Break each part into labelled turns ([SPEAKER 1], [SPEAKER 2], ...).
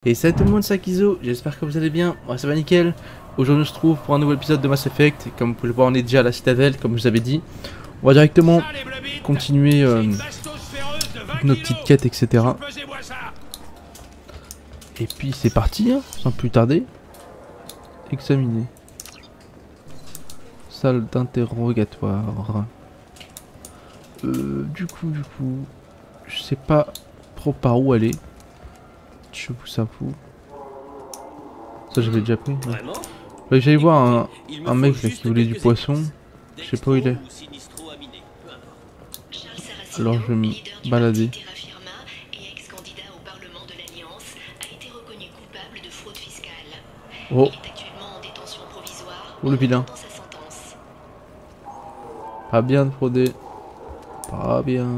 [SPEAKER 1] Et salut tout le monde, c'est Akizo, j'espère que vous allez bien, moi ça va nickel. Aujourd'hui on se trouve pour un nouvel épisode de Mass Effect. Comme vous pouvez le voir, on est déjà à la citadelle, comme je vous avais dit. On va directement continuer nos petites quêtes, etc. Et puis c'est parti, hein, sans plus tarder. Examiner. Salle d'interrogatoire. Du coup, je sais pas trop par où aller. Je vous avoue. Ça j'avais déjà pris. Ouais. J'allais voir un mec là, qui voulait du poisson. Je sais pas où il est. Alors je vais me balader. Oh. Oh le vilain. Pas bien de frauder. Pas bien.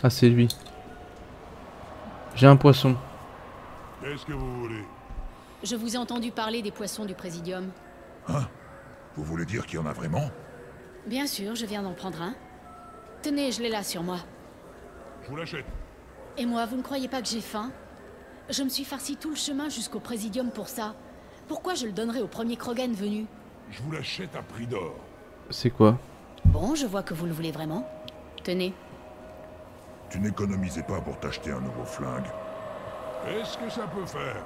[SPEAKER 1] Ah c'est lui. J'ai un poisson.
[SPEAKER 2] Qu'est-ce que vous voulez?
[SPEAKER 3] Je vous ai entendu parler des poissons du Présidium.
[SPEAKER 2] Hein? Vous voulez dire qu'il y en a vraiment?
[SPEAKER 3] Bien sûr, je viens d'en prendre un. Tenez, je l'ai là sur moi.
[SPEAKER 2] Je vous l'achète.
[SPEAKER 3] Et moi, vous ne croyez pas que j'ai faim? Je me suis farci tout le chemin jusqu'au Présidium pour ça. Pourquoi je le donnerais au premier Krogan venu?
[SPEAKER 2] Je vous l'achète à prix d'or.
[SPEAKER 1] C'est quoi?
[SPEAKER 3] Bon, je vois que vous le voulez vraiment. Tenez.
[SPEAKER 2] Tu n'économisais pas pour t'acheter un nouveau flingue. Est-ce que ça peut faire?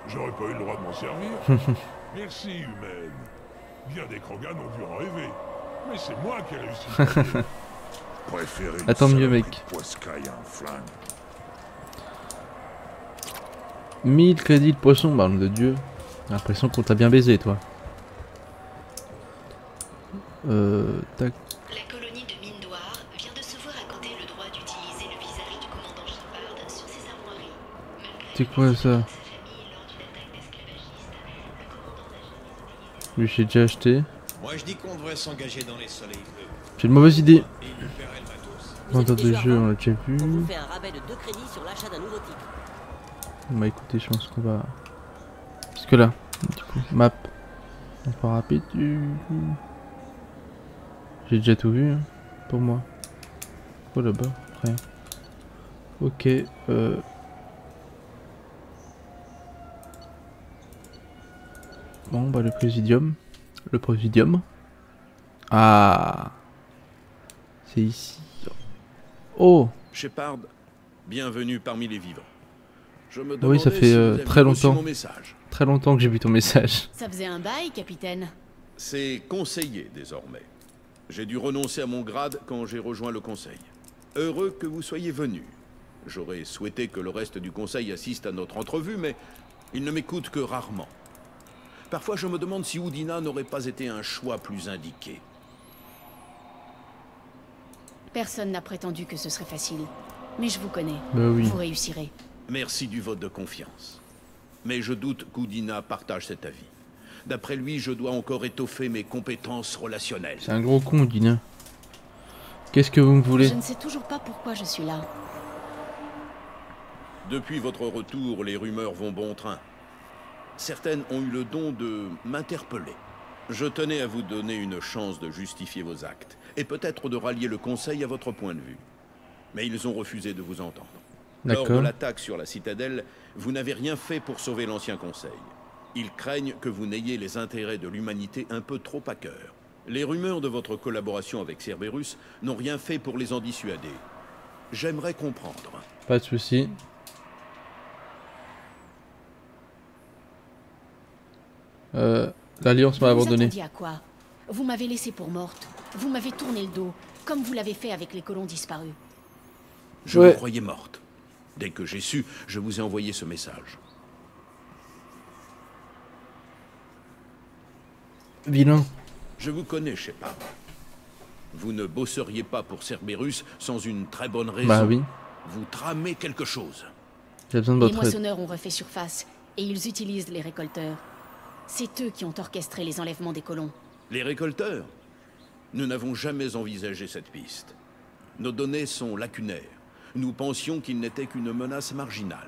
[SPEAKER 2] J'aurais pas eu le droit de m'en servir. Merci, humaine. Bien des Krogan ont dû en rêver. Mais c'est moi qui ai réussi. Préférez une
[SPEAKER 1] attends mieux
[SPEAKER 2] saloperie
[SPEAKER 1] mec.
[SPEAKER 2] de poiscaille à un flingue.
[SPEAKER 1] 1000 crédits de poisson, bah de Dieu. J'ai l'impression qu'on t'a bien baisé toi. Tac.
[SPEAKER 4] La colonie de Mindoir vient de se voir accorder le droit d'utiliser le visage du commandant Shepard sur ses armoiries.
[SPEAKER 1] C'est quoi ça? Lui j'ai déjà acheté.
[SPEAKER 5] Moi je dis qu'on devrait s'engager dans les soleils.
[SPEAKER 1] J'ai une mauvaise idée.
[SPEAKER 5] Et il nous paierait le matos.
[SPEAKER 1] Vendeur de jeu, on l'a déjà vu.
[SPEAKER 6] On vous fait un rabais de 2 crédits sur l'achat d'un nouveau titre.
[SPEAKER 1] Bah écoutez, je pense qu'on va... Parce que là, du coup, map. On part rapide. J'ai déjà tout vu, hein, pour moi. Oh là-bas, rien. Ok, bon, bah le Présidium. Le Présidium. Ah, c'est ici. Oh,
[SPEAKER 5] Shepard, bienvenue parmi les vivants. Je me
[SPEAKER 1] oui, ça
[SPEAKER 5] demandais
[SPEAKER 1] fait
[SPEAKER 5] si vous aviez
[SPEAKER 1] très
[SPEAKER 5] reçu
[SPEAKER 1] longtemps.
[SPEAKER 5] mon message.
[SPEAKER 1] Très longtemps que j'ai vu ton message.
[SPEAKER 3] Ça faisait un bail, capitaine.
[SPEAKER 5] C'est conseiller désormais. J'ai dû renoncer à mon grade quand j'ai rejoint le conseil. Heureux que vous soyez venu. J'aurais souhaité que le reste du conseil assiste à notre entrevue, mais il ne m'écoute que rarement. Parfois je me demande si Udina n'aurait pas été un choix plus indiqué.
[SPEAKER 3] Personne n'a prétendu que ce serait facile. Mais je vous connais.
[SPEAKER 1] Bah oui.
[SPEAKER 3] Vous réussirez.
[SPEAKER 5] Merci du vote de confiance. Mais je doute qu'Udina partage cet avis. D'après lui, je dois encore étoffer mes compétences relationnelles.
[SPEAKER 1] C'est un gros con, Dina. Qu'est-ce que vous me voulez?
[SPEAKER 3] Je ne sais toujours pas pourquoi je suis là.
[SPEAKER 5] Depuis votre retour, les rumeurs vont bon train. Certaines ont eu le don de m'interpeller. Je tenais à vous donner une chance de justifier vos actes, et peut-être de rallier le Conseil à votre point de vue. Mais ils ont refusé de vous entendre. Lors de
[SPEAKER 1] D'accord.
[SPEAKER 5] l'attaque sur la citadelle, vous n'avez rien fait pour sauver l'ancien Conseil. Ils craignent que vous n'ayez les intérêts de l'humanité un peu trop à cœur. Les rumeurs de votre collaboration avec Cerberus n'ont rien fait pour les en dissuader. J'aimerais comprendre.
[SPEAKER 1] Pas de soucis. L'Alliance m'a
[SPEAKER 3] Vous
[SPEAKER 1] abandonné.
[SPEAKER 3] attendiez à quoi? Vous m'avez laissé pour morte. Vous m'avez tourné le dos, comme vous l'avez fait avec les colons disparus.
[SPEAKER 5] Je
[SPEAKER 1] Ouais.
[SPEAKER 5] vous croyais morte. Dès que j'ai su, je vous ai envoyé ce message.
[SPEAKER 1] Vilain.
[SPEAKER 5] Je vous connais, Shepard. Vous ne bosseriez pas pour Cerberus sans une très bonne raison.
[SPEAKER 1] Bah oui.
[SPEAKER 5] Vous tramez quelque chose.
[SPEAKER 1] J'ai besoin de
[SPEAKER 3] Les
[SPEAKER 1] votre aide.
[SPEAKER 3] moissonneurs ont refait surface, et ils utilisent les récolteurs. C'est eux qui ont orchestré les enlèvements des colons.
[SPEAKER 5] Les récolteurs? Nous n'avons jamais envisagé cette piste. Nos données sont lacunaires. Nous pensions qu'ils n'étaient qu'une menace marginale.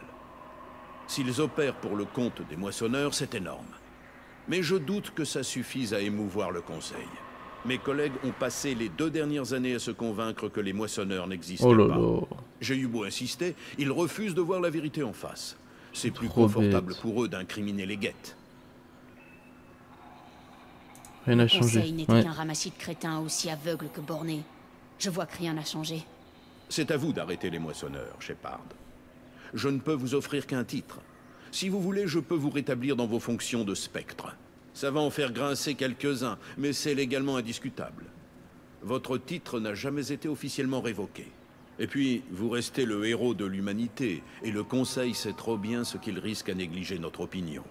[SPEAKER 5] S'ils opèrent pour le compte des moissonneurs, c'est énorme. Mais je doute que ça suffise à émouvoir le Conseil. Mes collègues ont passé les 2 dernières années à se convaincre que les moissonneurs n'existent
[SPEAKER 1] Oh là
[SPEAKER 5] pas.
[SPEAKER 1] là.
[SPEAKER 5] J'ai eu beau insister, ils refusent de voir la vérité en face. C'est plus
[SPEAKER 1] Trop
[SPEAKER 5] confortable
[SPEAKER 1] bête.
[SPEAKER 5] pour eux d'incriminer les guettes.
[SPEAKER 1] Rien n'a
[SPEAKER 3] Le
[SPEAKER 1] changé.
[SPEAKER 3] conseil n'était
[SPEAKER 1] Ouais.
[SPEAKER 3] qu'un ramassis de crétins aussi aveugles que bornés. Je vois que rien n'a changé.
[SPEAKER 5] C'est à vous d'arrêter les moissonneurs, Shepard. Je ne peux vous offrir qu'un titre. Si vous voulez, je peux vous rétablir dans vos fonctions de spectre. Ça va en faire grincer quelques-uns, mais c'est légalement indiscutable. Votre titre n'a jamais été officiellement révoqué. Et puis, vous restez le héros de l'humanité, et le Conseil sait trop bien ce qu'il risque à négliger notre opinion.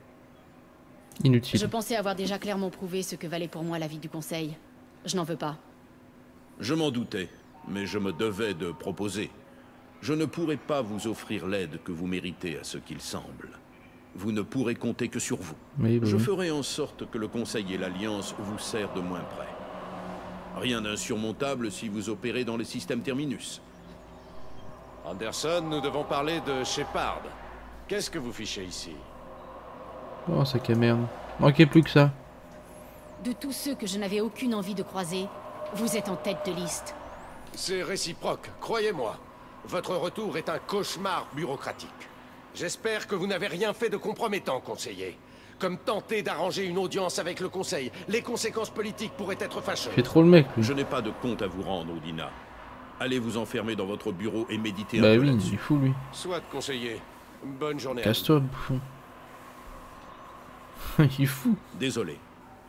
[SPEAKER 1] Inutile.
[SPEAKER 3] Je pensais avoir déjà clairement prouvé ce que valait pour moi la vie du Conseil. Je n'en veux pas.
[SPEAKER 5] Je m'en doutais, mais je me devais de proposer. Je ne pourrai pas vous offrir l'aide que vous méritez à ce qu'il semble. Vous ne pourrez compter que sur vous.
[SPEAKER 1] Oui, bah
[SPEAKER 5] Je
[SPEAKER 1] oui.
[SPEAKER 5] ferai en sorte que le Conseil et l'Alliance vous serrent de moins près. Rien d'insurmontable si vous opérez dans les systèmes terminus.
[SPEAKER 7] Anderson, nous devons parler de Shepard. Qu'est-ce que vous fichez ici?
[SPEAKER 1] Oh, sac à merde. Manquait plus que ça.
[SPEAKER 3] De tous ceux que je n'avais aucune envie de croiser, vous êtes en tête de liste.
[SPEAKER 7] C'est réciproque, croyez-moi. Votre retour est un cauchemar bureaucratique. J'espère que vous n'avez rien fait de compromettant, conseiller. Comme tenter d'arranger une audience avec le Conseil, les conséquences politiques pourraient être fâcheuses.
[SPEAKER 1] Fait trop le mec, lui.
[SPEAKER 5] Je n'ai pas de compte à vous rendre, Udina. Allez vous enfermer dans votre bureau et méditer
[SPEAKER 1] Bah
[SPEAKER 5] un peu
[SPEAKER 1] oui, il
[SPEAKER 5] là-dessus.
[SPEAKER 1] est fou, lui.
[SPEAKER 7] Soit, conseiller. Bonne journée à vous.
[SPEAKER 1] Casse-toi, le bouffon. Il est fou.
[SPEAKER 5] Désolé.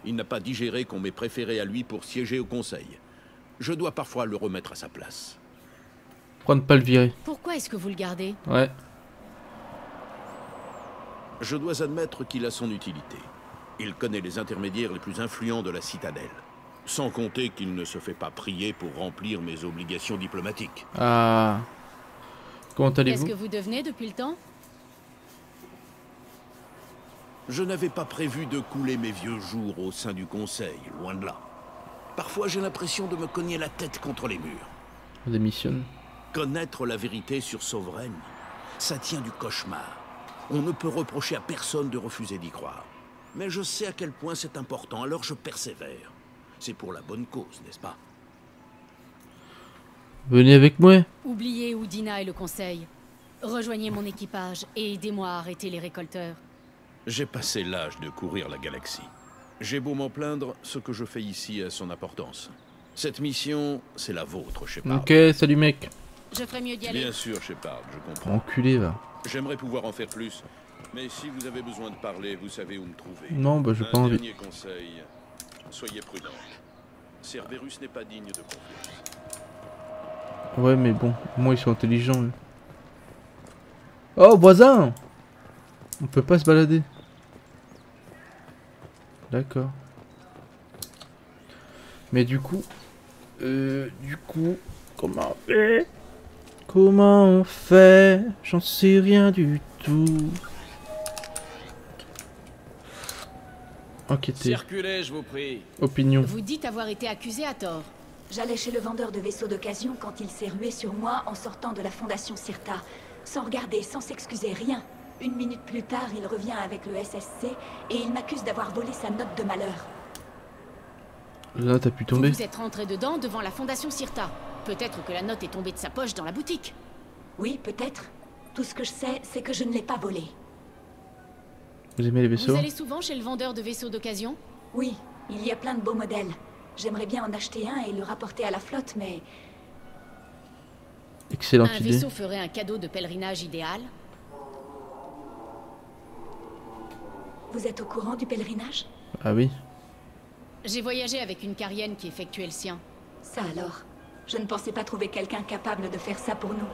[SPEAKER 5] Il n'a pas digéré qu'on m'ait préféré à lui pour siéger au Conseil. Je dois parfois le remettre à sa place.
[SPEAKER 1] Pourquoi ne pas le virer?
[SPEAKER 3] Pourquoi est-ce que vous le gardez?
[SPEAKER 1] Ouais.
[SPEAKER 5] Je dois admettre qu'il a son utilité. Il connaît les intermédiaires les plus influents de la citadelle. Sans compter qu'il ne se fait pas prier pour remplir mes obligations diplomatiques.
[SPEAKER 1] Ah. Comment
[SPEAKER 3] Qu'est-ce
[SPEAKER 1] allez-vous?
[SPEAKER 3] que vous devenez depuis le temps?
[SPEAKER 5] Je n'avais pas prévu de couler mes vieux jours au sein du Conseil, loin de là. Parfois j'ai l'impression de me cogner la tête contre les murs.
[SPEAKER 1] On démissionne.
[SPEAKER 5] Connaître la vérité sur Sovereign, ça tient du cauchemar. On ne peut reprocher à personne de refuser d'y croire. Mais je sais à quel point c'est important, alors je persévère. C'est pour la bonne cause, n'est-ce pas?
[SPEAKER 1] Venez avec moi.
[SPEAKER 3] Oubliez Udina et le Conseil. Rejoignez mon équipage et aidez-moi à arrêter les récolteurs.
[SPEAKER 5] J'ai passé l'âge de courir la galaxie. J'ai beau m'en plaindre, ce que je fais ici a son importance. Cette mission, c'est la vôtre, Shepard.
[SPEAKER 1] Ok, salut mec.
[SPEAKER 3] Je ferais mieux d'y aller.
[SPEAKER 5] Bien sûr, Shepard, je comprends.
[SPEAKER 1] Enculé, va.
[SPEAKER 5] J'aimerais pouvoir en faire plus. Mais si vous avez besoin de parler, vous savez où me trouver.
[SPEAKER 1] Non, bah j'ai pas
[SPEAKER 5] Un
[SPEAKER 1] envie.
[SPEAKER 5] dernier conseil, soyez prudent. Cerberus n'est pas digne de confiance.
[SPEAKER 1] Ouais, mais bon, moi ils sont intelligents. Eux. Oh, voisin! On peut pas se balader. D'accord. Mais du coup, comment on fait? Comment on fait? J'en sais rien du tout. Enquêter.
[SPEAKER 8] Circulez, je vous prie.
[SPEAKER 1] Opinion.
[SPEAKER 3] Vous dites avoir été accusé à tort.
[SPEAKER 9] J'allais chez le vendeur de vaisseaux d'occasion quand il s'est rué sur moi en sortant de la Fondation Sirta. Sans regarder, sans s'excuser, rien. 1 minute plus tard, il revient avec le SSC et il m'accuse d'avoir volé sa note de malheur.
[SPEAKER 1] Là, t'as pu
[SPEAKER 3] Vous
[SPEAKER 1] tomber.
[SPEAKER 3] vous êtes rentré dedans devant la Fondation Sirta. Peut-être que la note est tombée de sa poche dans la boutique.
[SPEAKER 9] Oui, peut-être. Tout ce que je sais, c'est que je ne l'ai pas volé.
[SPEAKER 1] Vous aimez les vaisseaux?
[SPEAKER 3] Vous allez souvent chez le vendeur de vaisseaux d'occasion?
[SPEAKER 9] Oui, il y a plein de beaux modèles. J'aimerais bien en acheter un et le rapporter à la flotte, mais...
[SPEAKER 1] Excellente
[SPEAKER 3] Un
[SPEAKER 1] idée.
[SPEAKER 3] vaisseau ferait un cadeau de pèlerinage idéal.
[SPEAKER 9] Vous êtes au courant du pèlerinage?
[SPEAKER 1] Ah oui.
[SPEAKER 3] J'ai voyagé avec une carienne qui effectuait le sien.
[SPEAKER 9] Ça alors. Je ne pensais pas trouver quelqu'un capable de faire ça pour nous.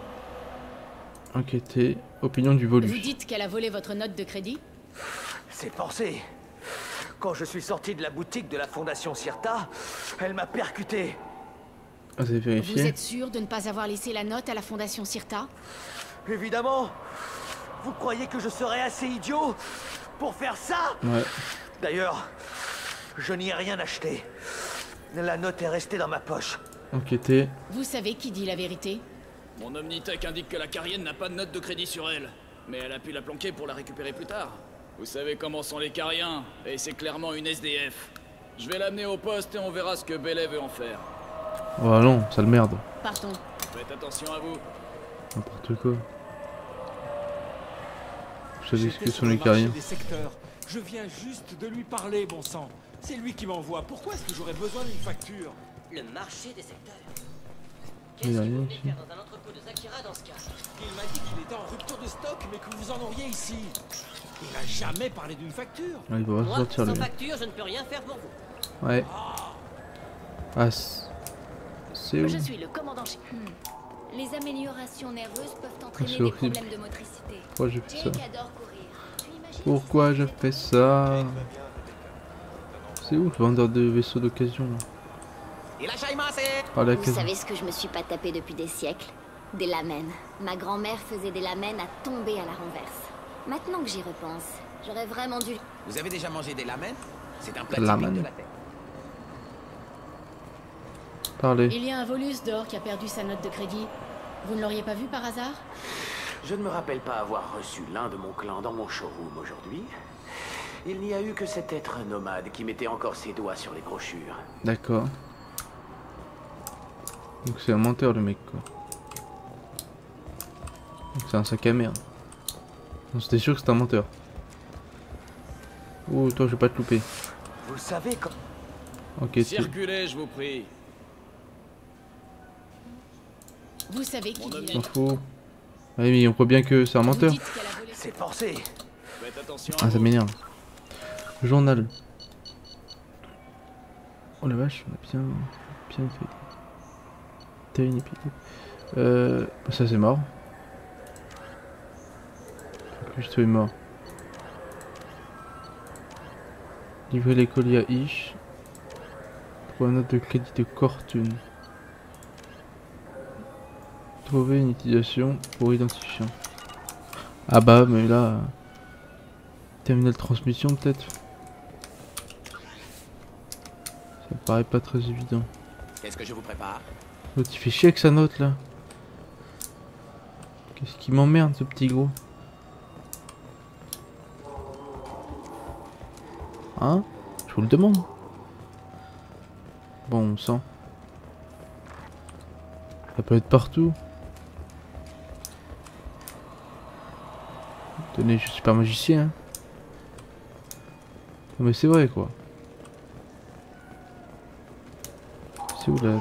[SPEAKER 1] Enquêter. Opinion du
[SPEAKER 3] Vous
[SPEAKER 1] Volus.
[SPEAKER 3] dites qu'elle a volé votre note de crédit?
[SPEAKER 10] C'est pensé. Quand je suis sorti de la boutique de la Fondation Sirta, elle m'a percuté.
[SPEAKER 1] Ah, vous avez
[SPEAKER 3] Vous
[SPEAKER 1] vérifié?
[SPEAKER 3] êtes sûr de ne pas avoir laissé la note à la Fondation Sirta?
[SPEAKER 10] Évidemment. Vous croyez que je serais assez idiot pour faire ça?
[SPEAKER 1] Ouais.
[SPEAKER 10] D'ailleurs, je n'y ai rien acheté. La note est restée dans ma poche.
[SPEAKER 1] Enquêter.
[SPEAKER 3] Vous savez qui dit la vérité?
[SPEAKER 8] Mon Omnitech indique que la Carienne n'a pas de note de crédit sur elle. Mais elle a pu la planquer pour la récupérer plus tard. Vous savez comment sont les Cariens, et c'est clairement une SDF. Je vais l'amener au poste et on verra ce que Bailey veut en faire.
[SPEAKER 1] Oh non, sale merde.
[SPEAKER 3] Partons.
[SPEAKER 8] Faites attention à vous.
[SPEAKER 1] N'importe quoi. Je sais
[SPEAKER 11] J'étais
[SPEAKER 1] que
[SPEAKER 11] sur
[SPEAKER 1] son
[SPEAKER 11] le marché
[SPEAKER 1] carrière.
[SPEAKER 11] des secteurs. Je viens juste de lui parler, bon sang. C'est lui qui m'envoie. Pourquoi est-ce que j'aurais besoin d'une facture?
[SPEAKER 6] Le marché des secteurs.
[SPEAKER 1] Il y
[SPEAKER 6] Qu'est-ce
[SPEAKER 1] a
[SPEAKER 6] que
[SPEAKER 1] rien
[SPEAKER 6] vous
[SPEAKER 1] ici.
[SPEAKER 6] venez faire dans un entrepôt de Zakira dans ce cas?
[SPEAKER 11] Il m'a dit qu'il était en rupture de stock, mais que vous en auriez ici. Il a jamais parlé d'une facture.
[SPEAKER 1] Ah, il va
[SPEAKER 6] Moi,
[SPEAKER 1] sortir
[SPEAKER 6] sans
[SPEAKER 1] lui.
[SPEAKER 6] facture, je ne peux rien faire pour vous.
[SPEAKER 1] Ouais. Ah, c'est où?
[SPEAKER 3] Je suis le commandant chez...
[SPEAKER 12] Les améliorations nerveuses peuvent
[SPEAKER 1] c'est
[SPEAKER 12] entraîner des
[SPEAKER 1] horrible.
[SPEAKER 12] problèmes de motricité.
[SPEAKER 1] Pourquoi je fais ça?
[SPEAKER 12] Jake adore courir. Tu imagines
[SPEAKER 1] Pourquoi je fais ça? C'est où le vendeur de vaisseaux d'occasion là? Par la
[SPEAKER 12] Vous
[SPEAKER 1] case.
[SPEAKER 12] savez ce que je me suis pas tapé depuis des siècles? Des lamènes. Ma grand-mère faisait des lamènes à tomber à la renverse. Maintenant que j'y repense, j'aurais vraiment dû...
[SPEAKER 13] Vous avez déjà mangé des lamènes? C'est un plat
[SPEAKER 1] Lamen.
[SPEAKER 13] typique de la terre.
[SPEAKER 1] Parlez.
[SPEAKER 3] Il y a un Volus d'or qui a perdu sa note de crédit. Vous ne l'auriez pas vu par hasard?
[SPEAKER 10] Je ne me rappelle pas avoir reçu l'un de mon clan dans mon showroom aujourd'hui. Il n'y a eu que cet être nomade qui mettait encore ses doigts sur les brochures.
[SPEAKER 1] D'accord. Donc c'est un menteur le mec quoi. Donc c'est un sac à merde. Donc c'était sûr que c'était un menteur. Oh toi je vais pas te louper.
[SPEAKER 10] Vous savez quand...
[SPEAKER 1] Ok c'est...
[SPEAKER 8] Circulez, je vous prie.
[SPEAKER 3] Vous savez qui
[SPEAKER 8] Mon
[SPEAKER 3] dit
[SPEAKER 1] S'en fout. Ouais mais on voit bien que c'est un menteur.
[SPEAKER 10] C'est forcé.
[SPEAKER 8] Faites attention à
[SPEAKER 1] Ah ça
[SPEAKER 8] vous.
[SPEAKER 1] m'énerve. Journal. Oh la vache, on a bien fait. T'as une épée. Ça c'est mort. Juste est mort. Livrer les colis à Ish. Pour une note de crédit de Cortune. Trouver une utilisation pour identifiant. Ah bah mais là... terminal de transmission peut-être. Ça me paraît pas très évident.
[SPEAKER 13] Qu'est-ce que je vous prépare?
[SPEAKER 1] L'autre il fait chier avec sa note là. Qu'est-ce qui m'emmerde ce petit gros? Hein? Je vous le demande. Bon sang. Ça peut être partout. Tenez, je suis pas magicien. Hein. Non mais c'est vrai quoi. C'est où là?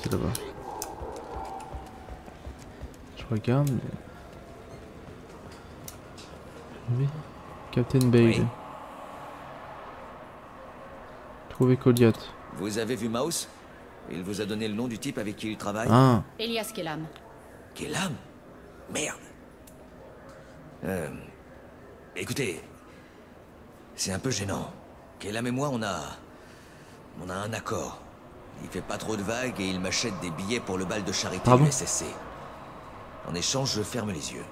[SPEAKER 1] C'est là-bas. Je regarde mais... Oui. Captain Bale.
[SPEAKER 13] Oui.
[SPEAKER 1] Trouver Goliat.
[SPEAKER 13] Vous avez vu Mouse? Il vous a donné le nom du type avec qui il travaille?
[SPEAKER 1] Ah.
[SPEAKER 3] Elias Kellam.
[SPEAKER 13] Kellam? Merde. Écoutez, c'est un peu gênant. Kellam et moi, on a un accord. Il fait pas trop de vagues et il m'achète des billets pour le bal de charité
[SPEAKER 1] Pardon
[SPEAKER 13] du SSC. En échange, je ferme les yeux.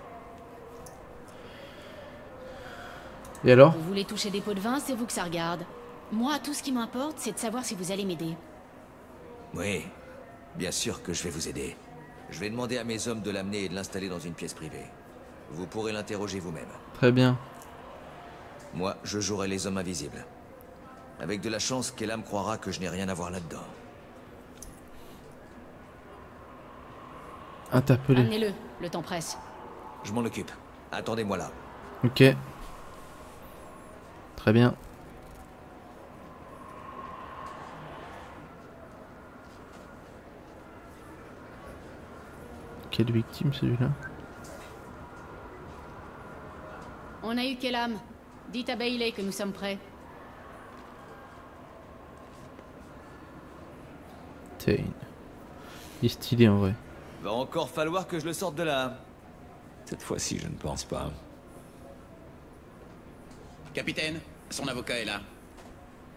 [SPEAKER 1] Et alors?
[SPEAKER 3] Vous voulez toucher des pots de vin, c'est vous que ça regarde. Moi, tout ce qui m'importe, c'est de savoir si vous allez m'aider.
[SPEAKER 13] Oui, bien sûr que je vais vous aider. Je vais demander à mes hommes de l'amener et de l'installer dans une pièce privée. Vous pourrez l'interroger vous-même.
[SPEAKER 1] Très bien.
[SPEAKER 13] Moi, je jouerai les hommes invisibles. Avec de la chance, Kellam croira que je n'ai rien à voir là-dedans.
[SPEAKER 1] Interpellé.
[SPEAKER 3] Amenez-le, le temps presse.
[SPEAKER 13] Je m'en occupe. Attendez-moi là.
[SPEAKER 1] Ok. Très bien. Quelle victime celui-là?
[SPEAKER 3] On a eu Kellam. Dites à Bailey que nous sommes prêts.
[SPEAKER 1] Tain. Il est stylé en vrai.
[SPEAKER 13] Va encore falloir que je le sorte de là.
[SPEAKER 11] Cette fois-ci, je ne pense pas.
[SPEAKER 14] Capitaine, son avocat est là.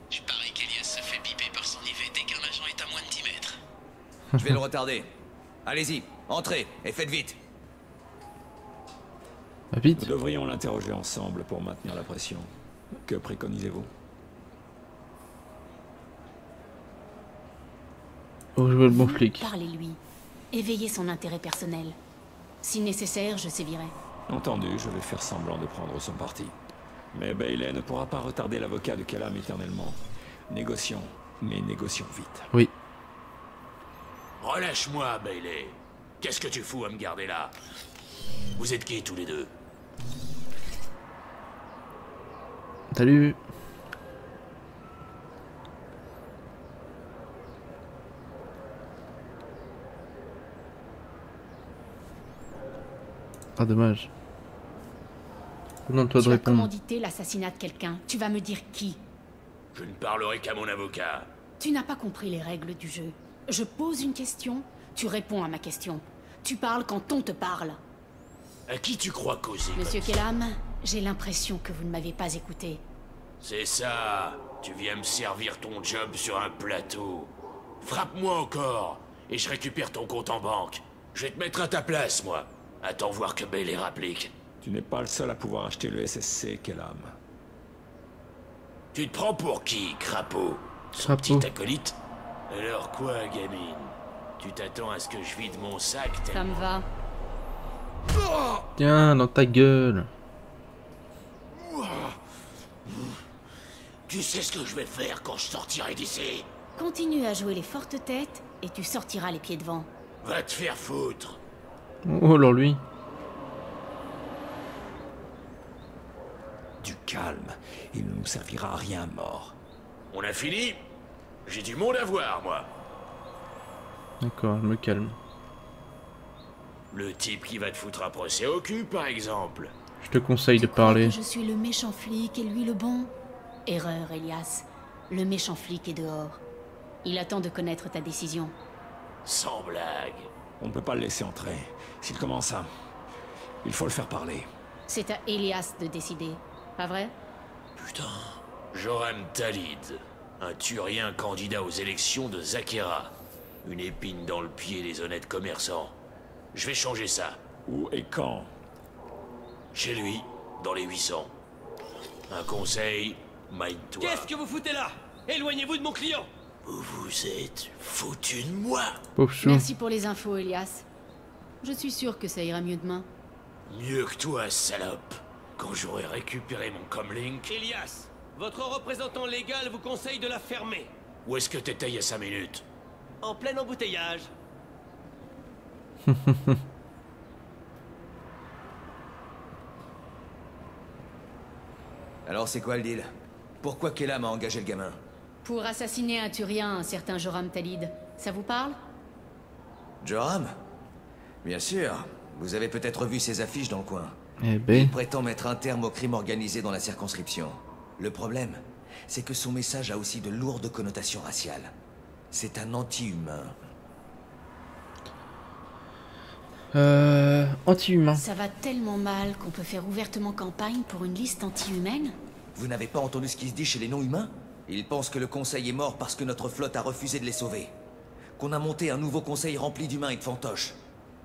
[SPEAKER 14] Je parie qu'Elias se fait piper par son IV dès qu'un agent est à moins de 10 mètres.
[SPEAKER 13] Je vais le retarder. Allez-y, entrez et faites vite.
[SPEAKER 1] Ah, vite.
[SPEAKER 11] Nous devrions l'interroger ensemble pour maintenir la pression. Que préconisez-vous?
[SPEAKER 1] Oh, je veux le bon flic.
[SPEAKER 3] Parlez-lui. Éveillez son intérêt personnel. Si nécessaire, je sévirai.
[SPEAKER 11] Entendu, je vais faire semblant de prendre son parti. Mais Bailey ne pourra pas retarder l'avocat de Kellam éternellement. Négocions, mais négocions vite.
[SPEAKER 1] Oui.
[SPEAKER 15] Relâche-moi, Bailey. Qu'est-ce que tu fous à me garder là? Vous êtes qui tous les deux?
[SPEAKER 1] Salut. Ah dommage. Non, toi de
[SPEAKER 3] Tu as
[SPEAKER 1] répondre.
[SPEAKER 3] commandité l'assassinat de quelqu'un. Tu vas me dire qui?
[SPEAKER 15] Je ne parlerai qu'à mon avocat.
[SPEAKER 3] Tu n'as pas compris les règles du jeu. Je pose une question, tu réponds à ma question. Tu parles quand on te parle.
[SPEAKER 15] À qui tu crois causer?
[SPEAKER 3] Monsieur Kellam, j'ai l'impression que vous ne m'avez pas écouté.
[SPEAKER 15] C'est ça. Tu viens me servir ton job sur un plateau. Frappe-moi encore, et je récupère ton compte en banque. Je vais te mettre à ta place, moi. Attends voir que Bailey rapplique.
[SPEAKER 11] Tu n'es pas le seul à pouvoir acheter le SSC, Kellam.
[SPEAKER 15] Tu te prends pour qui, crapaud? Son
[SPEAKER 1] Crapaud.
[SPEAKER 15] petit acolyte? Alors quoi, gamine? Tu t'attends à ce que je vide mon sac?
[SPEAKER 3] Ça me va.
[SPEAKER 1] Tiens, dans ta gueule.
[SPEAKER 15] Tu sais ce que je vais faire quand je sortirai d'ici?
[SPEAKER 3] Continue à jouer les fortes têtes et tu sortiras les pieds devant.
[SPEAKER 15] Va te faire foutre.
[SPEAKER 1] Oh alors lui.
[SPEAKER 11] Du calme, il ne nous servira à rien mort.
[SPEAKER 15] On a fini? J'ai du monde à voir, moi.
[SPEAKER 1] D'accord, je me calme.
[SPEAKER 15] Le type qui va te foutre un procès au cul, par exemple.
[SPEAKER 1] Je te conseille de
[SPEAKER 3] Tu crois
[SPEAKER 1] parler.
[SPEAKER 3] que je suis le méchant flic et lui le bon? Erreur, Elias. Le méchant flic est dehors. Il attend de connaître ta décision.
[SPEAKER 15] Sans blague.
[SPEAKER 11] On ne peut pas le laisser entrer. S'il commence à... Il faut le faire parler.
[SPEAKER 3] C'est à Elias de décider, pas vrai?
[SPEAKER 15] Putain. Joram Talid, un Turien candidat aux élections de Zakera. Une épine dans le pied des honnêtes commerçants. Je vais changer ça.
[SPEAKER 11] Où et quand?
[SPEAKER 15] Chez lui, dans les 800. Un conseil, mind-toi.
[SPEAKER 6] Qu'est-ce que vous foutez là? Éloignez-vous de mon client!
[SPEAKER 15] Vous vous êtes foutu de moi?
[SPEAKER 1] Pauvre chou.
[SPEAKER 3] Merci pour les infos, Elias. Je suis sûr que ça ira mieux demain.
[SPEAKER 15] Mieux que toi, salope. Quand j'aurai récupéré mon comlink...
[SPEAKER 6] Elias, votre représentant légal vous conseille de la fermer.
[SPEAKER 15] Où est-ce que t'étais il y a 5 minutes?
[SPEAKER 6] En plein embouteillage.
[SPEAKER 13] Alors c'est quoi le deal? Pourquoi Kellam a engagé le gamin?
[SPEAKER 3] Pour assassiner un Turien, un certain Joram Talid. Ça vous parle?
[SPEAKER 13] Joram? Bien sûr. Vous avez peut-être vu ses affiches dans le coin.
[SPEAKER 1] Eh ben.
[SPEAKER 13] Il prétend mettre un terme au crime organisé dans la circonscription. Le problème, c'est que son message a aussi de lourdes connotations raciales. C'est un anti-humain.
[SPEAKER 1] Anti-humain.
[SPEAKER 3] Ça va tellement mal qu'on peut faire ouvertement campagne pour une liste anti-humaine?
[SPEAKER 13] Vous n'avez pas entendu ce qui se dit chez les non-humains? Ils pensent que le conseil est mort parce que notre flotte a refusé de les sauver. Qu'on a monté un nouveau conseil rempli d'humains et de fantoches.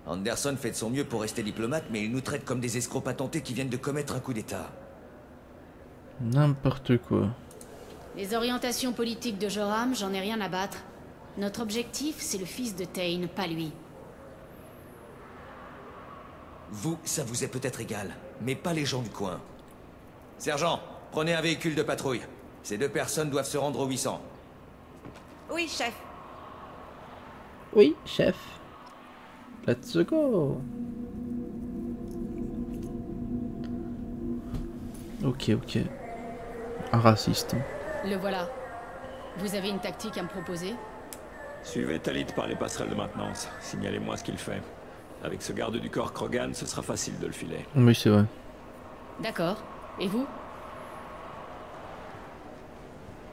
[SPEAKER 13] Anderson fait de son mieux pour rester diplomate, mais il nous traite comme des escrocs patentés qui viennent de commettre un coup d'état.
[SPEAKER 1] N'importe quoi.
[SPEAKER 3] Les orientations politiques de Joram, j'en ai rien à battre. Notre objectif, c'est le fils de Tain, pas lui.
[SPEAKER 13] Vous, ça vous est peut-être égal, mais pas les gens du coin. Sergent, prenez un véhicule de patrouille. Ces 2 personnes doivent se rendre au 800.
[SPEAKER 16] Oui, chef.
[SPEAKER 1] Oui, chef. Let's go. Ok, ok. Un raciste.
[SPEAKER 3] Le voilà. Vous avez une tactique à me proposer?
[SPEAKER 11] Suivez Talid par les passerelles de maintenance. Signalez-moi ce qu'il fait. Avec ce garde du corps Krogan, ce sera facile de le filer.
[SPEAKER 1] Oui, c'est vrai.
[SPEAKER 3] D'accord. Et vous?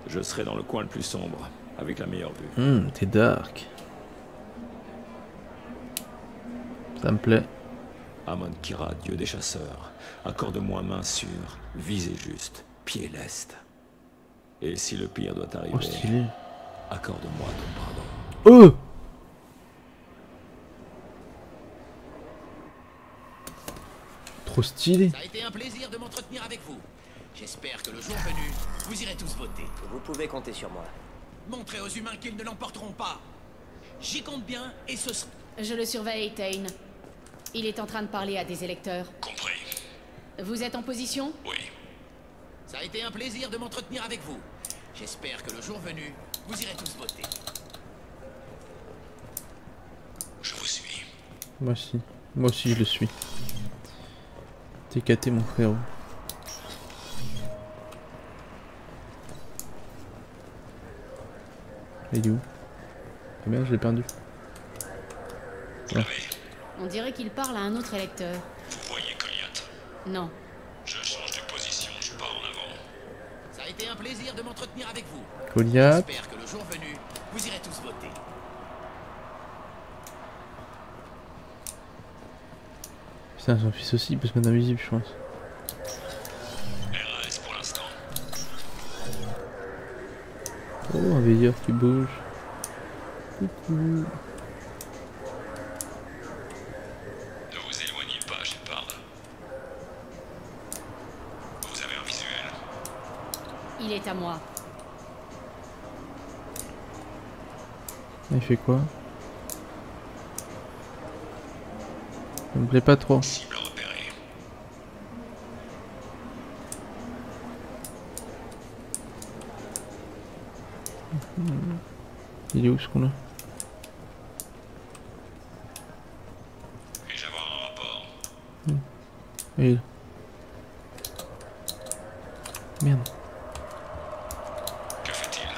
[SPEAKER 11] Je serai dans le coin le plus sombre, avec la meilleure vue.
[SPEAKER 1] T'es dark. Ça me plaît.
[SPEAKER 11] Amon Kira, dieu des chasseurs, accorde-moi main sûre, visée juste, pied leste. Et si le pire doit arriver,
[SPEAKER 1] Oh, stylé.
[SPEAKER 11] accorde-moi ton pardon.
[SPEAKER 1] Trop stylé.
[SPEAKER 14] Ça a été un plaisir de m'entretenir avec vous. J'espère que le jour venu, vous irez tous voter.
[SPEAKER 6] Vous pouvez compter sur moi.
[SPEAKER 14] Montrez aux humains qu'ils ne l'emporteront pas. J'y compte bien et ce sera...
[SPEAKER 3] Je le surveille, Tain. Il est en train de parler à des électeurs.
[SPEAKER 14] Compris.
[SPEAKER 3] Vous êtes en position?
[SPEAKER 14] Oui. Ça a été un plaisir de m'entretenir avec vous. J'espère que le jour venu, vous irez tous voter.
[SPEAKER 15] Je vous suis.
[SPEAKER 1] Moi aussi. Moi aussi je le suis. T'es caté mon frérot. Il est où? Ah merde, je l'ai perdu. Ah.
[SPEAKER 3] On dirait qu'il parle à un autre électeur.
[SPEAKER 15] Vous voyez Goliath?
[SPEAKER 3] Non.
[SPEAKER 15] Je change de position, je pars en avant.
[SPEAKER 14] Ça a été un plaisir de m'entretenir avec vous.
[SPEAKER 1] Goliath.
[SPEAKER 14] J'espère que le jour venu, vous irez tous voter.
[SPEAKER 1] Putain, son fils aussi, il peut se mettre invisible, je pense.
[SPEAKER 15] RAS pour l'instant.
[SPEAKER 1] Oh, un veilleur qui bouge. Coucou.
[SPEAKER 15] Ne vous éloignez pas, Shepard. Vous avez un visuel.
[SPEAKER 3] Il est à moi.
[SPEAKER 1] Il fait quoi? Ça me plaît pas trop.
[SPEAKER 15] Cible repérée.
[SPEAKER 1] Il est où ce qu'on a?
[SPEAKER 15] Puis-je avoir un rapport?
[SPEAKER 1] Il est là. Merde.
[SPEAKER 15] Que fait-il?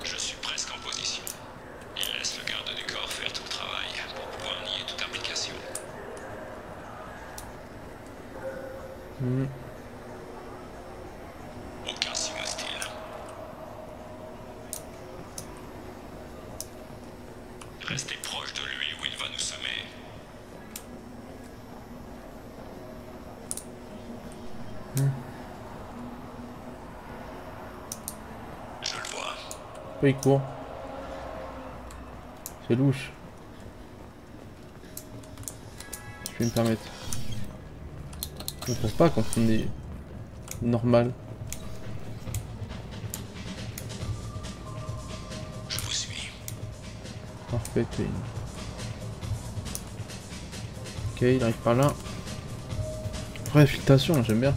[SPEAKER 15] Je suis presque en position. Il laisse le garde du corps faire tout le travail pour pouvoir nier toute implication. Aucun signe hostile. Restez proche de lui ou il va nous semer. Je le vois.
[SPEAKER 1] Pourquoi il court? C'est louche. Je vais me permettre. On trouve pas quand on est normal.
[SPEAKER 15] Je vous suis.
[SPEAKER 1] Parfait. Ok, il arrive par là. Vraie filtration, j'aime bien.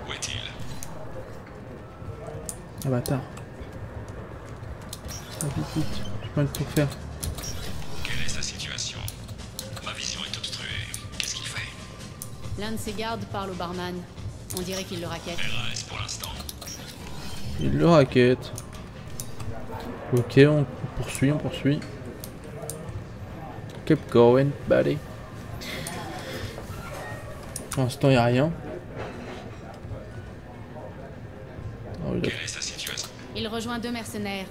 [SPEAKER 15] Où est-il?
[SPEAKER 1] Ah bâtard. Ah vite vite, j'ai pas le temps de faire.
[SPEAKER 15] Quelle est sa situation? Ma vision est obstruée. Qu'est-ce qu'il fait?
[SPEAKER 3] L'un de ses gardes parle au barman. On dirait qu'il le raquette.
[SPEAKER 15] RAS pour l'instant.
[SPEAKER 1] Il le raquette. Ok, on poursuit, on poursuit. Keep going, buddy. Pour l'instant, il n'y a rien. Oh,
[SPEAKER 15] Quelle est sa situation?
[SPEAKER 3] Il rejoint 2 mercenaires.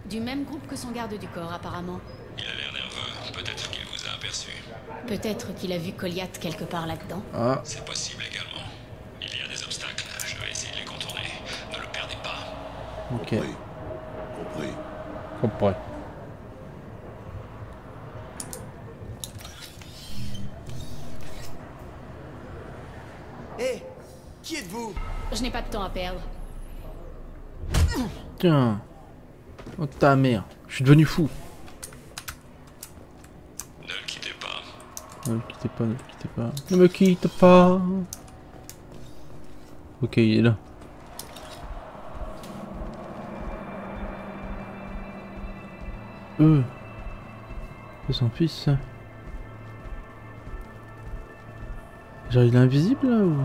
[SPEAKER 3] Du même groupe que son garde du corps, apparemment.
[SPEAKER 15] Il a l'air nerveux. Peut-être qu'il vous a aperçu.
[SPEAKER 3] Peut-être qu'il a vu Goliath quelque part là-dedans.
[SPEAKER 1] Ah.
[SPEAKER 15] C'est possible également. Il y a des obstacles. Je vais essayer de les contourner. Ne le perdez pas.
[SPEAKER 1] Ok.
[SPEAKER 2] Compris.
[SPEAKER 1] Compris.
[SPEAKER 14] Hé, qui êtes-vous?
[SPEAKER 3] Je n'ai pas de temps à perdre.
[SPEAKER 1] Tiens. Oh ta mère. Je suis devenu fou.
[SPEAKER 15] Ne le quittez pas.
[SPEAKER 1] Ne me quittez pas, ne me quittez pas. Ne me quitte pas. Ok, il est là. C'est son fils ça. Genre il est invisible là ou...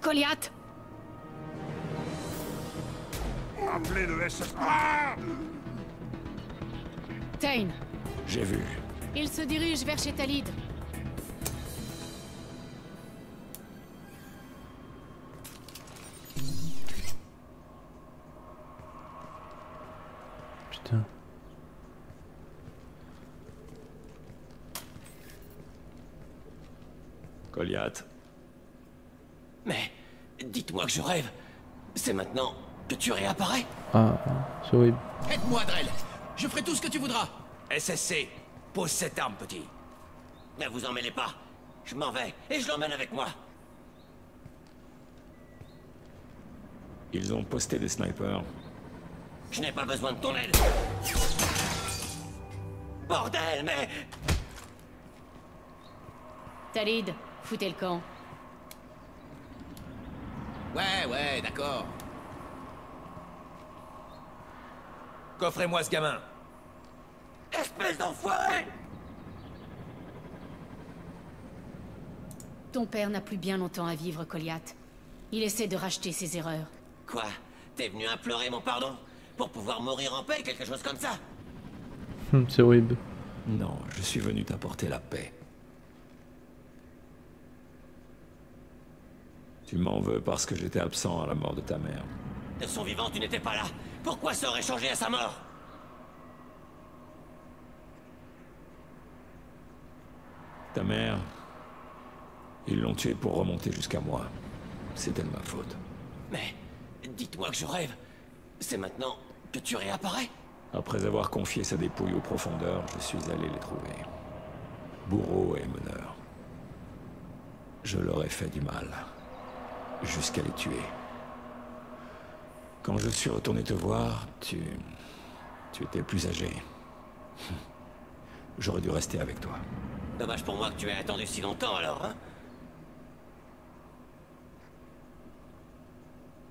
[SPEAKER 3] Goliath!
[SPEAKER 2] Appelez le SS.
[SPEAKER 3] Tain!
[SPEAKER 11] J'ai vu.
[SPEAKER 3] Il se dirige vers chez Talid.
[SPEAKER 1] Putain.
[SPEAKER 11] Goliath.
[SPEAKER 14] Mais dites-moi que je rêve. C'est maintenant que tu réapparais?
[SPEAKER 1] Ah, c'est horrible.
[SPEAKER 14] Aide-moi, Drell. Je ferai tout ce que tu voudras. SSC, pose cette arme, petit. Ne vous en mêlez pas. Je m'en vais et je l'emmène avec moi.
[SPEAKER 11] Ils ont posté des snipers.
[SPEAKER 14] Je n'ai pas besoin de ton aide. Bordel, mais...
[SPEAKER 3] Talid, foutez le camp.
[SPEAKER 13] Ouais, d'accord. Coffrez-moi ce gamin.
[SPEAKER 14] Espèce d'enfoiré!
[SPEAKER 3] Ton père n'a plus bien longtemps à vivre, Kolyat. Il essaie de racheter ses erreurs.
[SPEAKER 14] Quoi? T'es venu implorer mon pardon? Pour pouvoir mourir en paix, quelque chose comme ça?
[SPEAKER 1] C'est horrible.
[SPEAKER 11] Non, je suis venu t'apporter la paix. Tu m'en veux parce que j'étais absent à la mort de ta mère.
[SPEAKER 14] De son vivant, tu n'étais pas là. Pourquoi ça aurait changé à sa mort?
[SPEAKER 11] Ta mère, ils l'ont tuée pour remonter jusqu'à moi. C'était de ma faute.
[SPEAKER 14] Mais, dites-moi que je rêve. C'est maintenant que tu réapparais?
[SPEAKER 11] Après avoir confié sa dépouille aux profondeurs, je suis allé les trouver. Bourreaux et meneurs. Je leur ai fait du mal. Jusqu'à les tuer. Quand je suis retourné te voir, tu étais plus âgé. J'aurais dû rester avec toi.
[SPEAKER 14] Dommage pour moi que tu aies attendu si longtemps alors, hein?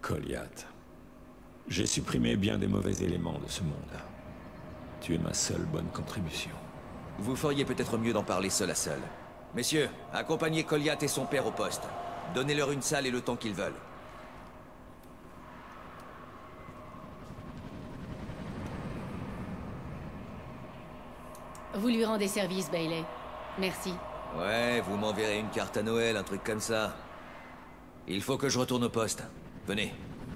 [SPEAKER 11] Kolyat. J'ai supprimé bien des mauvais éléments de ce monde. Tu es ma seule bonne contribution.
[SPEAKER 13] Vous feriez peut-être mieux d'en parler seul à seul. Messieurs, accompagnez Kolyat et son père au poste. Donnez-leur une salle et le temps qu'ils veulent.
[SPEAKER 3] Vous lui rendez service, Bailey. Merci.
[SPEAKER 13] Ouais, vous m'enverrez une carte à Noël, un truc comme ça. Il faut que je retourne au poste. Venez,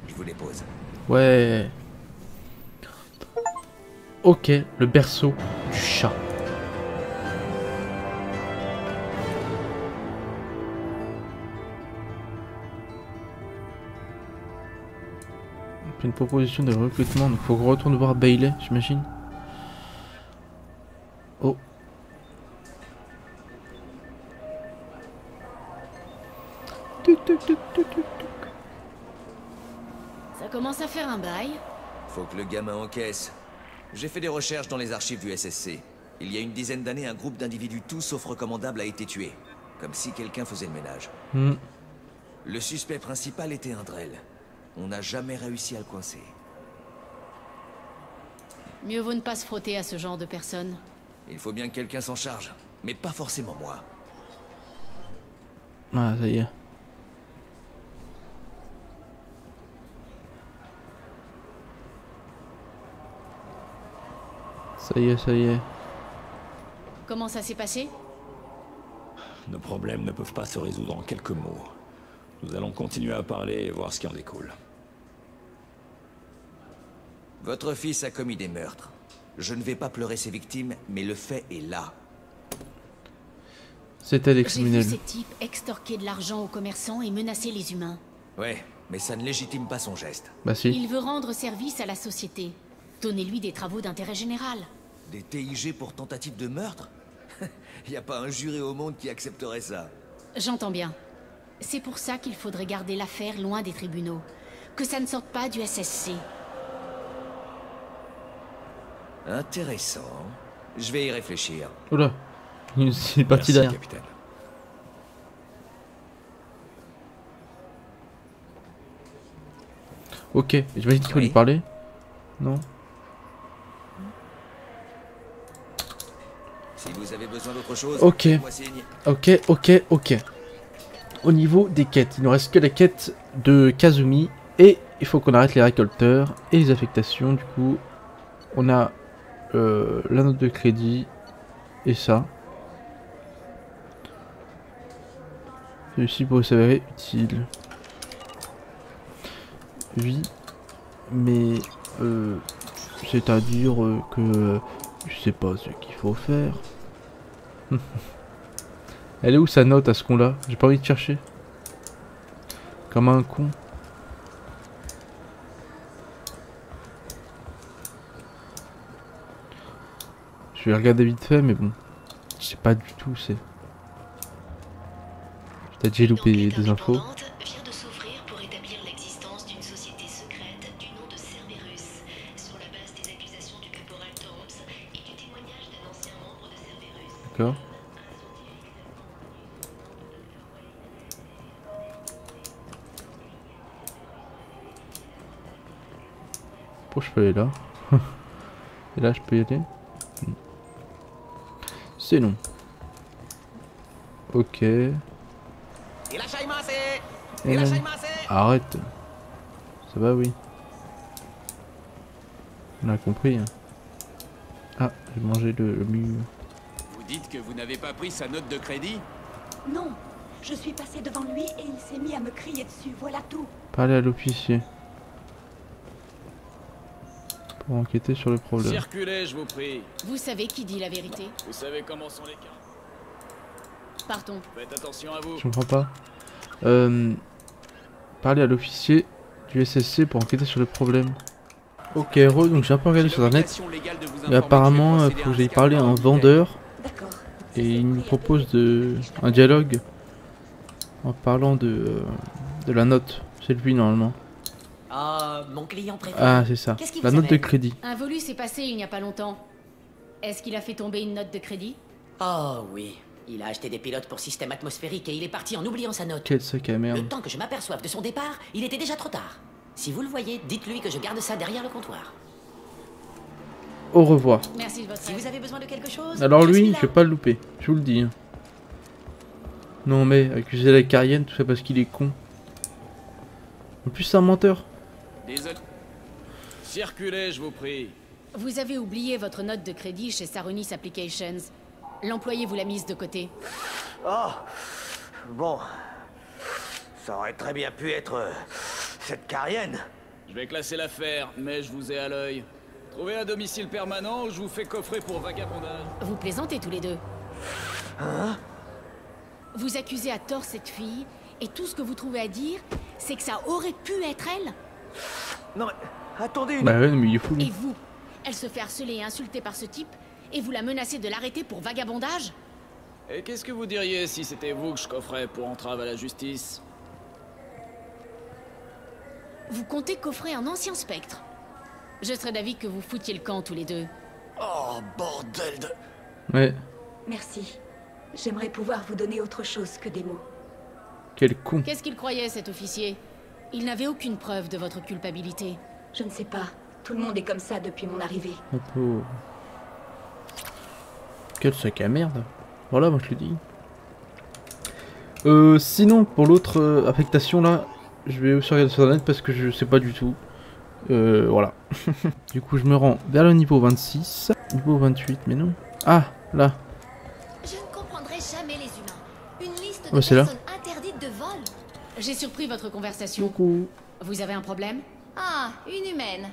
[SPEAKER 13] je vous dépose.
[SPEAKER 1] Ouais. Ok, le berceau du chat. Une proposition de recrutement, donc faut qu'on retourne voir Bailey, j'imagine. Oh.
[SPEAKER 3] Ça commence à faire un bail.
[SPEAKER 13] Faut que le gamin encaisse. J'ai fait des recherches dans les archives du SSC. Il y a une dizaine d'années, un groupe d'individus tous sauf recommandables a été tué. Comme si quelqu'un faisait le ménage. Le suspect principal était un Drell. On n'a jamais réussi à le coincer.
[SPEAKER 3] Mieux vaut ne pas se frotter à ce genre de personnes.
[SPEAKER 13] Il faut bien que quelqu'un s'en charge. Mais pas forcément moi.
[SPEAKER 1] Ah, ça y est. Ça y est, ça y est.
[SPEAKER 3] Comment ça s'est passé?
[SPEAKER 11] Nos problèmes ne peuvent pas se résoudre en quelques mots. Nous allons continuer à parler et voir ce qui en découle.
[SPEAKER 13] Votre fils a commis des meurtres. Je ne vais pas pleurer ses victimes, mais le fait est là.
[SPEAKER 1] C'était des
[SPEAKER 3] J'ai
[SPEAKER 1] criminels.
[SPEAKER 3] vu ces types extorquer de l'argent aux commerçants et menacer les humains.
[SPEAKER 13] Ouais, mais ça ne légitime pas son geste.
[SPEAKER 1] Bah si.
[SPEAKER 3] Il veut rendre service à la société. Donnez-lui des travaux d'intérêt général.
[SPEAKER 13] Des TIG pour tentative de meurtre? Y a pas un juré au monde qui accepterait ça.
[SPEAKER 3] J'entends bien. C'est pour ça qu'il faudrait garder l'affaire loin des tribunaux. Que ça ne sorte pas du SSC.
[SPEAKER 13] Intéressant. Je vais y réfléchir.
[SPEAKER 1] Oula. Il est parti derrière.
[SPEAKER 11] Capitaine.
[SPEAKER 1] Ok, j'imagine qu'il faut lui parler. Non?
[SPEAKER 13] Si vous avez besoin d'autre chose,
[SPEAKER 1] Ok.
[SPEAKER 13] faites-moi signe.
[SPEAKER 1] Ok. Au niveau des quêtes, il nous reste que la quête de Kazumi. Et il faut qu'on arrête les récolteurs et les affectations. Du coup, on a la note de crédit et ça. Celui-ci pourrait s'avérer utile. Oui, mais c'est-à-dire que je sais pas ce qu'il faut faire. Elle est où sa note à ce con-là? J'ai pas envie de chercher. Comme un con. Je vais regarder vite fait, mais bon. Je sais pas du tout, c'est... Peut-être j'ai loupé des infos.
[SPEAKER 4] Vient de s'ouvrir pour établir l'existence d'une société secrète du nom de Cerberus, sur la base des accusations du caporal Torms et du témoignage d'un ancien membre de Cerberus.
[SPEAKER 1] D'accord. Oh, je peux aller là. Et là, je peux y aller. C'est non. Ok. Et là, arrête. Ça va, oui. On a compris. Hein. Ah, j'ai mangé le mur.
[SPEAKER 8] Vous dites que vous n'avez pas pris sa note de crédit?
[SPEAKER 9] Non, je suis passé devant lui et il s'est mis à me crier dessus, voilà tout.
[SPEAKER 1] Parlez à l'officier. Pour enquêter sur le problème.
[SPEAKER 8] Circulez, je vous prie.
[SPEAKER 3] Vous savez qui dit la vérité?
[SPEAKER 8] Vous savez comment sont les cas.
[SPEAKER 3] Partons.
[SPEAKER 8] Faites attention à vous.
[SPEAKER 1] Je comprends pas. Parlez à l'officier du SSC pour enquêter sur le problème. Ok, donc j'ai un peu regardé sur internet. Et apparemment, il faut que j'aille parler à un vendeur. Et il me propose un dialogue en parlant de la note. C'est lui normalement.
[SPEAKER 17] Mon client préféré.
[SPEAKER 1] Ah, c'est ça. La note de crédit.
[SPEAKER 3] Un volu s'est passé il n'y a pas longtemps. Est-ce qu'il a fait tomber une note de crédit?
[SPEAKER 17] Oh oui. Il a acheté des pilotes pour système atmosphérique et il est parti en oubliant sa note.
[SPEAKER 1] Quel sac à merde.
[SPEAKER 17] Le temps que je m'aperçoive de son départ, il était déjà trop tard. Si vous le voyez, dites-lui que je garde ça derrière le comptoir.
[SPEAKER 1] Au revoir.
[SPEAKER 3] Merci de votre aide.
[SPEAKER 17] Si vous avez besoin de quelque chose.
[SPEAKER 1] Alors lui, je vais pas le louper. Je vous le dis. Hein. Non mais, accuser la Carienne, tout ça parce qu'il est con. En plus, c'est un menteur.
[SPEAKER 8] Désolé. Circulez, je vous prie.
[SPEAKER 3] Vous avez oublié votre note de crédit chez Sarunis Applications. L'employé vous l'a mise de côté.
[SPEAKER 10] Oh, bon. Ça aurait très bien pu être cette Carienne.
[SPEAKER 8] Je vais classer l'affaire, mais je vous ai à l'œil. Trouvez un domicile permanent ou je vous fais coffrer pour vagabondage.
[SPEAKER 3] Vous plaisantez tous les deux.
[SPEAKER 10] Hein?
[SPEAKER 3] Vous accusez à tort cette fille, et tout ce que vous trouvez à dire, c'est que ça aurait pu être elle.
[SPEAKER 10] Non mais, attendez une...
[SPEAKER 1] Bah ouais, mais il est fou.
[SPEAKER 3] Et vous, elle se fait harceler et insulter par ce type, et vous la menacez de l'arrêter pour vagabondage?
[SPEAKER 8] Et qu'est-ce que vous diriez si c'était vous que je coffrais pour entrave à la justice?
[SPEAKER 3] Vous comptez coffrer un ancien spectre? Je serais d'avis que vous foutiez le camp tous les deux.
[SPEAKER 10] Oh, bordel de...
[SPEAKER 1] Ouais.
[SPEAKER 9] Merci. J'aimerais pouvoir vous donner autre chose que des mots.
[SPEAKER 1] Quel con.
[SPEAKER 3] Qu'est-ce qu'il croyait, cet officier? Il n'avait aucune preuve de votre culpabilité.
[SPEAKER 9] Je ne sais pas. Tout le monde est comme ça depuis mon arrivée.
[SPEAKER 1] Un peu... Quel sac à merde. Voilà, moi je le dis. Sinon, pour l'autre affectation là, je vais aussi regarder sur internet parce que je sais pas du tout. Voilà. Du coup, je me rends vers le niveau 26. Niveau 28, mais non. Ah, là.
[SPEAKER 12] Je ne comprendrai jamais les humains. Une liste de
[SPEAKER 1] c'est là.
[SPEAKER 12] personnes interdites de vol.
[SPEAKER 3] J'ai surpris votre conversation.
[SPEAKER 1] Coucou.
[SPEAKER 3] Vous avez un problème?
[SPEAKER 12] Ah, une humaine.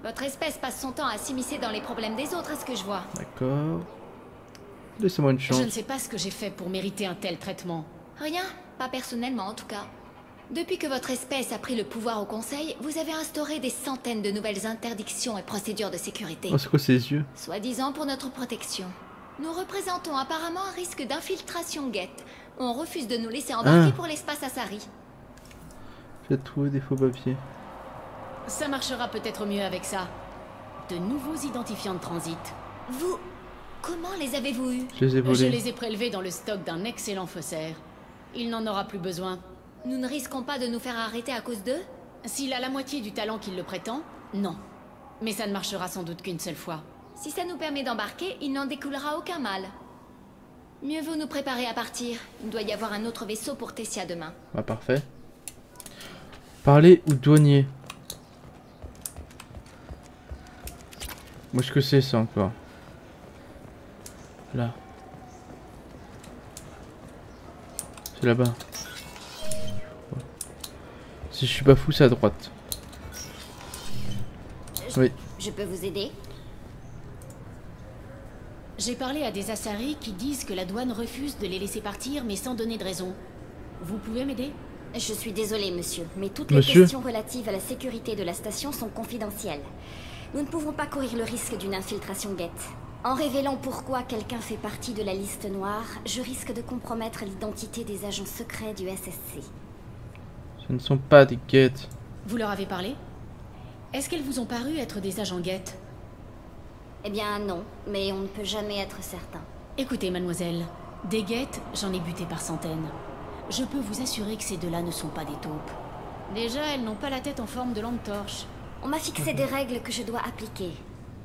[SPEAKER 12] Votre espèce passe son temps à s'immiscer dans les problèmes des autres, à ce que je vois.
[SPEAKER 1] D'accord. Laissez-moi une chance.
[SPEAKER 3] Je ne sais pas ce que j'ai fait pour mériter un tel traitement.
[SPEAKER 12] Rien, pas personnellement en tout cas. Depuis que votre espèce a pris le pouvoir au Conseil, vous avez instauré des centaines de nouvelles interdictions et procédures de sécurité.
[SPEAKER 1] Oh, c'est quoi ces yeux?
[SPEAKER 12] Soi-disant pour notre protection. Nous représentons apparemment un risque d'infiltration guette. On refuse de nous laisser embarquer pour l'espace Asari.
[SPEAKER 1] J'ai trouvé des faux papiers.
[SPEAKER 3] Ça marchera peut-être mieux avec ça. De nouveaux identifiants de transit.
[SPEAKER 12] Vous... Comment les avez-vous eus?
[SPEAKER 1] Je les ai volés.
[SPEAKER 3] Je les ai prélevés dans le stock d'un excellent faussaire. Il n'en aura plus besoin.
[SPEAKER 12] Nous ne risquons pas de nous faire arrêter à cause d'eux?
[SPEAKER 3] S'il a la moitié du talent qu'il le prétend, non. Mais ça ne marchera sans doute qu'une seule fois.
[SPEAKER 12] Si ça nous permet d'embarquer, il n'en découlera aucun mal. Mieux vaut nous préparer à partir. Il doit y avoir un autre vaisseau pour Tessia demain.
[SPEAKER 1] Bah parfait. Parler ou douanier? Moi ce que c'est ça encore. Là. C'est là-bas. Si je suis pas fou, c'est à droite. Oui.
[SPEAKER 12] Je peux vous aider?
[SPEAKER 3] J'ai parlé à des Asari qui disent que la douane refuse de les laisser partir, mais sans donner de raison. Vous pouvez m'aider?
[SPEAKER 12] Je suis désolée, monsieur, mais toutes
[SPEAKER 1] Monsieur.
[SPEAKER 12] les questions relatives à la sécurité de la station sont confidentielles. Nous ne pouvons pas courir le risque d'une infiltration guette. En révélant pourquoi quelqu'un fait partie de la liste noire, je risque de compromettre l'identité des agents secrets du SSC.
[SPEAKER 1] Ce ne sont pas des guettes.
[SPEAKER 3] Vous leur avez parlé? Est-ce qu'elles vous ont paru être des agents guettes?
[SPEAKER 12] Eh bien non, mais on ne peut jamais être certain.
[SPEAKER 3] Écoutez, mademoiselle, des guettes, j'en ai buté par centaines. Je peux vous assurer que ces deux-là ne sont pas des taupes. Déjà, elles n'ont pas la tête en forme de lampe torche.
[SPEAKER 12] On m'a fixé des règles que je dois appliquer.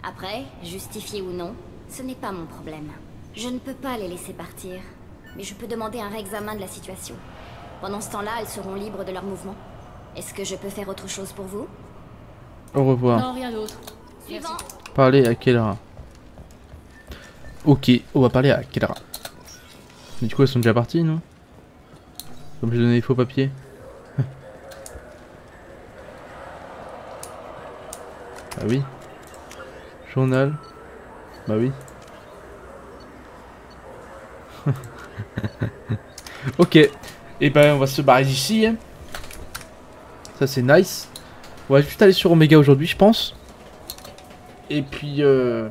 [SPEAKER 12] Après, justifier ou non, ce n'est pas mon problème. Je ne peux pas les laisser partir, mais je peux demander un réexamen de la situation. Pendant ce temps-là, elles seront libres de leurs mouvements. Est-ce que je peux faire autre chose pour vous?
[SPEAKER 1] Au revoir.
[SPEAKER 3] Non, rien d'autre.
[SPEAKER 12] Suivant.
[SPEAKER 1] Parler à Kelra. Ok, on va parler à Kelra. Mais du coup, elles sont déjà parties, non? Comme j'ai donné les faux papiers. Bah oui. Journal. Bah oui. Ok. Et ben on va se barrer d'ici. Hein. Ça c'est nice. On va juste aller sur Omega aujourd'hui, je pense. Et puis on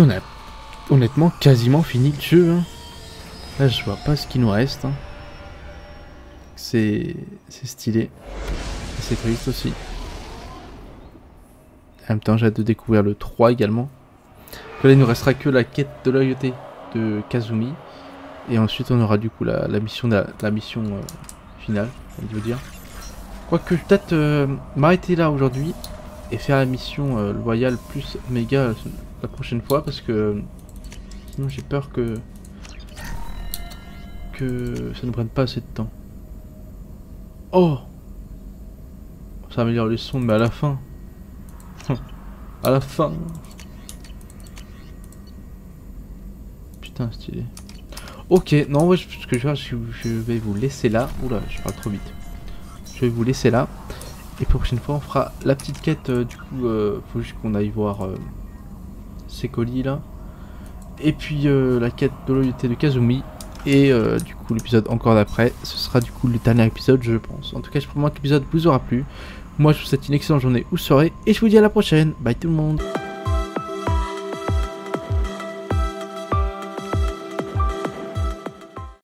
[SPEAKER 1] a honnêtement quasiment fini le jeu. Hein. Là je vois pas ce qu'il nous reste. Hein. C'est stylé. C'est triste aussi. En même temps j'ai hâte de découvrir le 3 également. Là il nous restera que la quête de loyauté de Kazumi. Et ensuite on aura du coup la mission, finale, on veut dire. Quoique peut-être m'arrêter là aujourd'hui et faire la mission loyale plus méga la prochaine fois parce que sinon j'ai peur que ça ne prenne pas assez de temps. Oh, ça améliore les sons mais à la fin. À la fin. Putain stylé. Ok, non, ouais, ce que je vais faire, je vais vous laisser là. Oula, je parle trop vite. Je vais vous laisser là. Et pour la prochaine fois, on fera la petite quête. Du coup, faut juste qu'on aille voir ces colis là. Et puis la quête de loyauté de Kazumi. Et du coup, l'épisode encore d'après, ce sera du coup le dernier épisode, je pense. En tout cas, je promets que l'épisode vous aura plu. Moi, je vous souhaite une excellente journée ou soirée. Et je vous dis à la prochaine. Bye tout le monde.